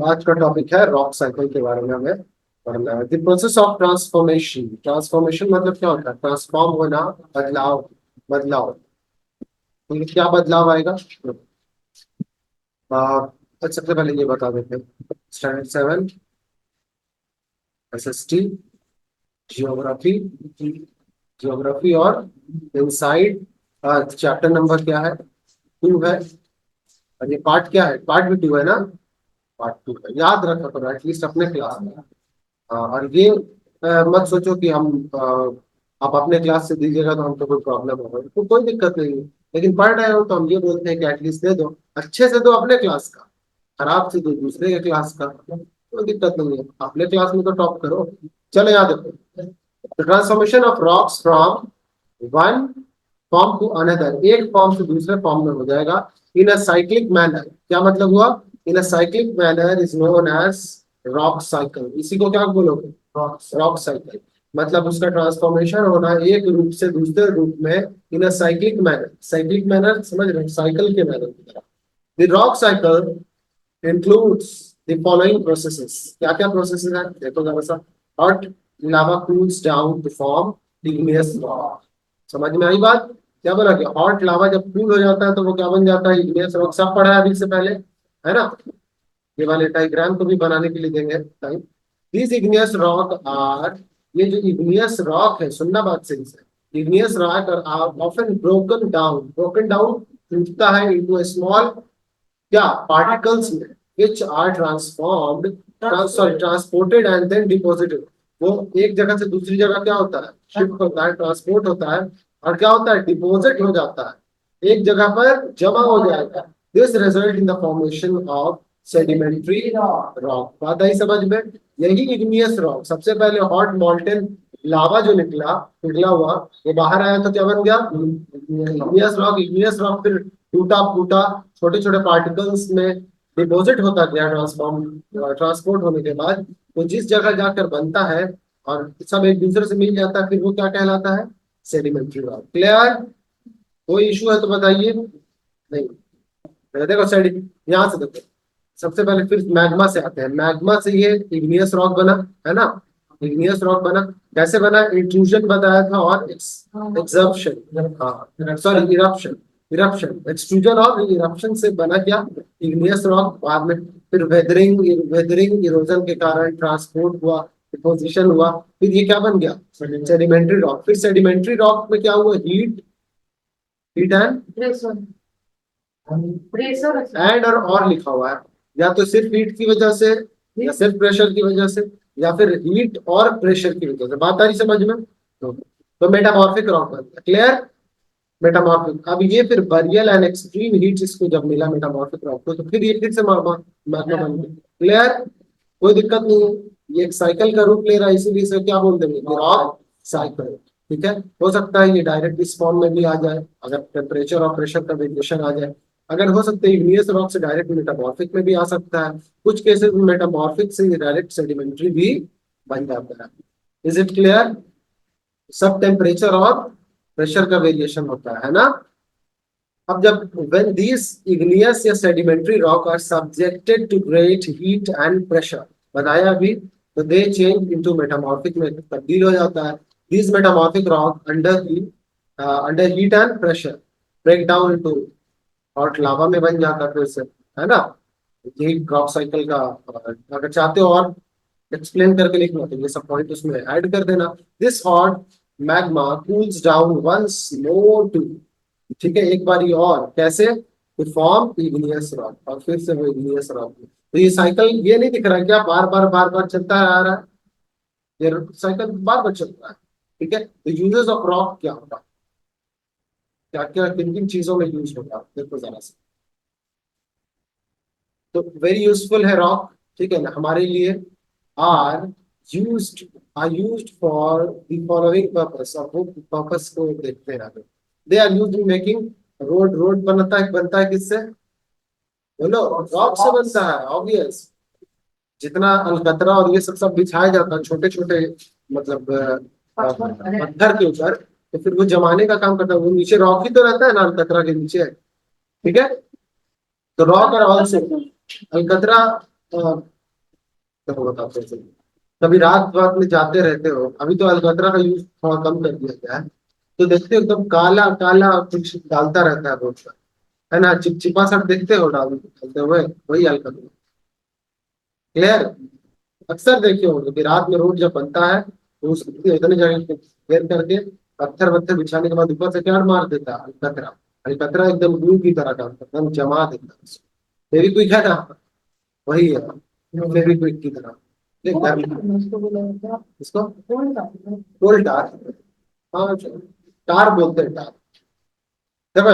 आज का टॉपिक है रॉक साइकिल के बारे में हमें पढ़ना है। The process of transformation. Transformation मतलब क्या होता है? ट्रांसफॉर्म होना, बदलाव। बदलाव तो क्या बदलाव आएगा? सबसे पहले ये बता देते हैं। स्टैंडर्ड 7 एसएसटी जियोग्राफी, जियोग्राफी और इनसाइड अर्थ। चैप्टर नंबर क्या है? 2 है। और ये पार्ट क्या है? पार्ट भी 2 है ना? पार्ट 2 है, याद रखा करो एटलीस्ट अपने क्लास में। और ये मत सोचो कि हम आप अपने क्लास से दीजिएगा तो हमको कोई प्रॉब्लम होगा, तो कोई दिक्कत नहीं है। लेकिन पढ़ रहे हो तो हम ये बोलते हैं कि एटलीस्ट दे दो, अच्छे से दो अपने क्लास का, खराब से दो दूसरे के क्लास का, कोई दिक्कत नहीं है। अपने क्लास में तो टॉप करो। चलो याद रखो, the transformation of rocks from one form to another, एक फॉर्म से दूसरे फॉर्म में हो जाएगा इन अ साइक्लिक मैनर। क्या मतलब हुआ? In a cyclic manner is known as rock cycle. इसी को क्या बोलोगे? Rock cycle. मतलब उसका ट्रांसफॉर्मेशन होना एक रूप से दूसरे रूप में in a cyclic manner. Cyclic manner समझ रहे हो? साइकिल के मैनर की तरह। The rock cycle includes the following processes। क्या क्या प्रोसेसेस है देखो जरा सा। Hot lava cools down to form igneous rock। समझ में आई बात? क्या बोला कि हॉट लावा जब कूल हो जाता है तो वो क्या बन जाता है? igneous rock. सब पढ़ा है अभी से पहले, है ना? ये वाले डायग्राम को भी बनाने के लिए देंगे time. These igneous rock are, ये जो igneous rock है, सुनना बात सही से। igneous rock are often broken down टूटता है into a small, क्या, पार्टिकल्स में, which are transported and then deposited. वो एक जगह से दूसरी जगह क्या होता है? शिफ्ट होता है, ट्रांसपोर्ट होता है, और क्या होता है? डिपॉजिट हो जाता है, एक जगह पर जमा हो जाएगा। This result in the formation of sedimentary rock. बात आई समझ में? यही इग्नियस रॉक, सबसे पहले हॉट मॉल्टेन लावा जो निकला, पिघला हुआ, वो बाहर आया तो क्या बन गया? Igneous rock. इग्नियस रॉक फिर टूटा फूटा, छोटे छोटे पार्टिकल्स में डिपॉजिट होता गया, ट्रांसपोर्ट होने के बाद तो जिस जगह जाकर बनता है और सब एक दूसरे से मिल जाता है, फिर वो क्या कहलाता है? Sedimentary rock. क्लियर? कोई इशू है तो बताइए। नहीं, देखो सेडी, यहाँ से देखो, सबसे पहले फिर मैग्मा से आते हैं। मैग्मा से ये इग्नियस रॉक बना, है ना? इग्नियस रॉक बना। कैसे बना? इंट्रूजन बताया था और एक्सर्प्शन, हाँ सॉरी इरप्शन। इरप्शन, एक्सट्रूजन और इरप्शन से बना क्या? Igneous rock. बाद में फिर वेदरिंग इरोजन के कारण ट्रांसपोर्ट हुआ, डिपोजिशन हुआ, फिर ये क्या बन गया? Sedimentary rock. फिर सेडिमेंट्री रॉक में क्या हुआ? हीट, हीट एंड एंड और लिखा हुआ है, या तो सिर्फ हीट की वजह से, या सिर्फ प्रेशर की वजह से, या फिर हीट और प्रेशर की वजह से। बात आ रही समझ में? तो मेटामॉर्फिक रॉक बनता है। क्लियर? मेटामॉर्फिक। अब ये फिर बरियल एंड एक्सट्रीम हीट इसको जब मिला मेटामॉर्फिक रॉक को, तो फिर ये फिर से मैग्मा बन गया। क्लियर? कोई दिक्कत नहीं है। ये एक साइकिल का रूप ले रहा है, इसीलिए इसे क्या बोल देंगे? Rock cycle. ठीक है, हो सकता है ये डायरेक्ट इस फॉर्म में भी आ जाए अगर टेम्परेचर और प्रेशर का वेरिएशन आ जाए। अगर हो सकता है इग्नियस रॉक से डायरेक्ट मेटामॉर्फिक में भी आ सकता है। कुछ केसेस में मेटामॉर्फिक से डायरेक्ट सेडिमेंट्री भी बन जाता है। Is it clear? सब टेम्परेचर और प्रेशर का वेरिएशन होता है ना? अब जब when these igneous या sedimentary rock are subjected to great heat and pressure, बताया अभी, तो they change into metamorphic में तब्दील हो जाता है। These metamorphic rock under heat and pressure break down into hot lava में बन जाता है फिर से, है ना? यही रॉक साइकिल का अगर चाहते हो और एक्सप्लेन करके लिखना तो ये सब पॉइंट उसमें ऐड कर देना। This hot magma cools down once more too, ठीक है, एक बार ये और कैसे? टू फॉर्म इग्नियस रॉक, और फिर से वो इग्नियस रॉक। तो ये साइकिल ये नहीं दिख रहा है क्या? बार बार चलता आ रहा है, ये साइकिल बार बार चलता है। ठीक है, तो यूजेस ऑफ रॉक क्या होगा? क्या क्या किन किन चीजों में यूज होगा देखो जरा से। तो वेरी यूजफुल है रॉक, ठीक है ना, हमारे लिए। Are used are used for the following purpose, और वो पर्पस को देखते हैं आगे। They are used in making road. Road बनता है किससे? बोलो, रॉक से बनता है, ऑब्वियस। जितना अलकतरा और ये सब सब बिछाया जाता है छोटे छोटे, मतलब पत्थर के ऊपर, तो फिर वो जमाने का काम करता है। वो नीचे रॉक ही तो रहता है ना, अलकतरा के नीचे। ठीक है, तो रॉक और ऑल से अलकतरा देखो बताते हैं। कभी रात रात में जाते रहते हो, अभी तो अलकतरा का यूज थोड़ा कम कर दिया गया है, तो देखते हो एकदम काला काला कुछ डालता रहता है रोड पर, है ना, चिपचिपा सा देखते हो डालते हुए, वही अलकतरा। क्लियर। अक्सर देखे होंगे कि रात में रोड जब बनता है तो उस इतने जगह को घेर करके पत्थर वत्थर बिछाने के बाद ऊपर से क्या मार देता है, अलकतरा। अलकतरा एकदम ग्लू की तरह काम करता है, एकदम जमा देता है उसको। फेविक्विक है ना, वही है, फेविक्विक की तरह। देख घर में इसको कोल टार, हाँ चलो, टार बोलते हैं टार। देखो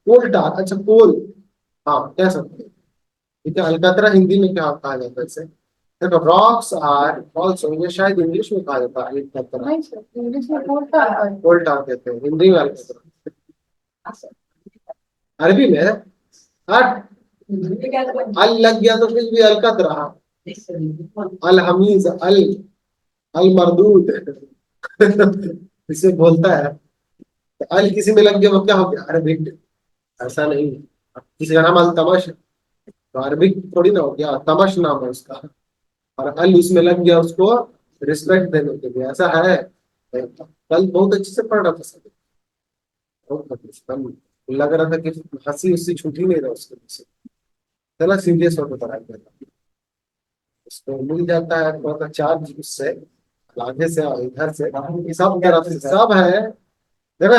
कोल टार, अच्छा कोल, हाँ कह सकते हैं। ठीक है, अलकतरा हिंदी में क्या कहा जाता है इसे? देखो रॉक्स आर ऑल्सो, ये शायद इंग्लिश में कहा जाता है अलकतरा। इंग्लिश में कोल टार कहते हैं, हिंदी में अलकतरा। अरबी में हट, अल लग गया तो फिर भी अलकतरा। अल हमीज, अल मरदूद इसे बोलता है। तो अल किसी में लग गया वो क्या हो गया, अरबिक। ऐसा नहीं है, किसी का नाम अल तमश है, तो अरबिक थोड़ी ना हो गया, तमश नाम है उसका, और अल उसमें लग गया उसको रिस्पेक्ट देने के लिए, ऐसा है। कल बहुत अच्छे से पढ़ रहा था सब, बहुत अच्छे से। कल लग रहा था कि हंसी उससे छूट ही नहीं रहा उसके पीछे, चला सीरियस होकर पढ़ाई कर रहा। उसको मिल जाता है थोड़ा सा चार्ज उससे, आगे से और इधर से, सब तरफ से सब है। देखो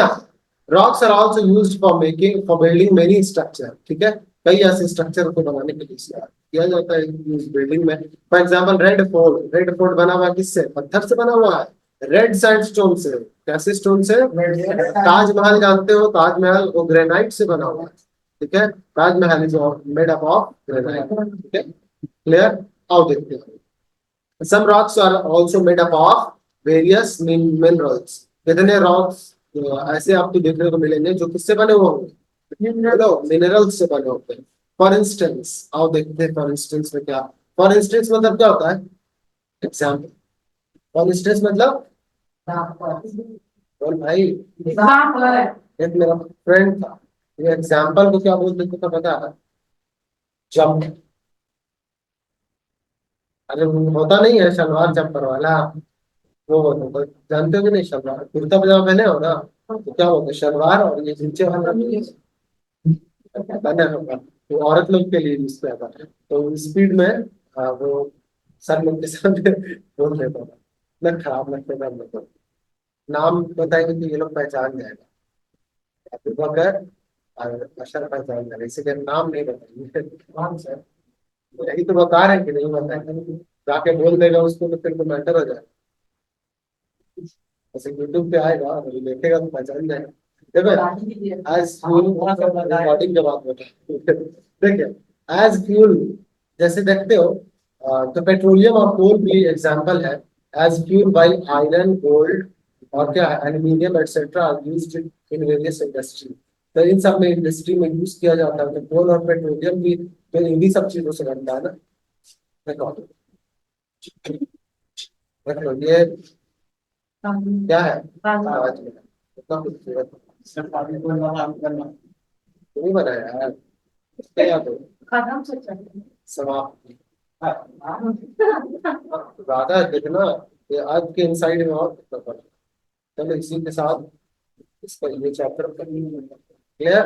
rocks are also used for making, for building many structure, ठीक है, कई ऐसे स्ट्रक्चर को बनाने के लिए इस्तेमाल किया जाता है यूज बिल्डिंग में। For example red fort, red fort बना हुआ किससे, पत्थर से बना हुआ है, रेड सैंडस्टोन से। कैसे स्टोन से? ताजमहल जानते हो, ताजमहल वो ग्रेनाइट से बना हुआ है, ठीक है, Taj Mahal is made up of granite, ठीक है, क्लियर। आओ देखते हैं, some rocks are also made up of various minerals। कितने रॉक्स ऐसे आपको देखने को मिलेंगे जो किससे बने हुए होंगे, मिनरल्स से बने होते हैं। फॉर इंस्टेंस, आओ देखते हैं फॉर इंस्टेंस में क्या। फॉर इंस्टेंस मतलब क्या होता है, एग्जाम्पल। फॉर इंस्टेंस मतलब, बोल भाई, एक मेरा फ्रेंड था, ये एग्जाम्पल को क्या बोल देते था पता है? जंप। अरे वो होता नहीं है शलवार जंपर वाला, वो होता है, जानते हो कि नहीं, शलवार कुर्ता पजामा पहने हो ना, तो क्या होता है शलवार और ये नीचे वाला पहना होगा, तो औरत लोग के लिए यूज किया जाता है। तो स्पीड में वो सर लोग के सामने बोल देता था, ना खराब लगता था हम लोग को। नाम बताएंगे तो ये लोग पहचान जाएगा, अबू बकर और अशर पहचान जाएगा, इसीलिए नाम नहीं बताएंगे। नाम सर, यही तो बता रहे हैं कि नहीं बताएंगे, जाके बोल देगा उसको तो फिर तो मैटर हो जाएगा। ऐसे यूट्यूब पे आएगा और देखेगा तो पहचान जाएगा। देखो एज फ्यूल, रिकॉर्डिंग के बाद बता देखिए, एज फ्यूल जैसे देखते हो, तो पेट्रोलियम और कोल भी एग्जांपल है। As fuel by iron, gold और क्या है, aluminium etcetera are used in various industry. तो इन सब में इंडस्ट्री में यूज किया जाता है, तो कोल और पेट्रोलियम भी तो इन्हीं सब चीजों से बनता है ना। देखो देख लो ये क्या है, आज में इतना खूबसूरत नहीं बनाया यार, इसका याद हो, समाप्त। ज्यादा देखना, ये आज के इनसाइड में और कितना पड़ा। चलो इसी के साथ इसका ये चैप्टर क्लियर।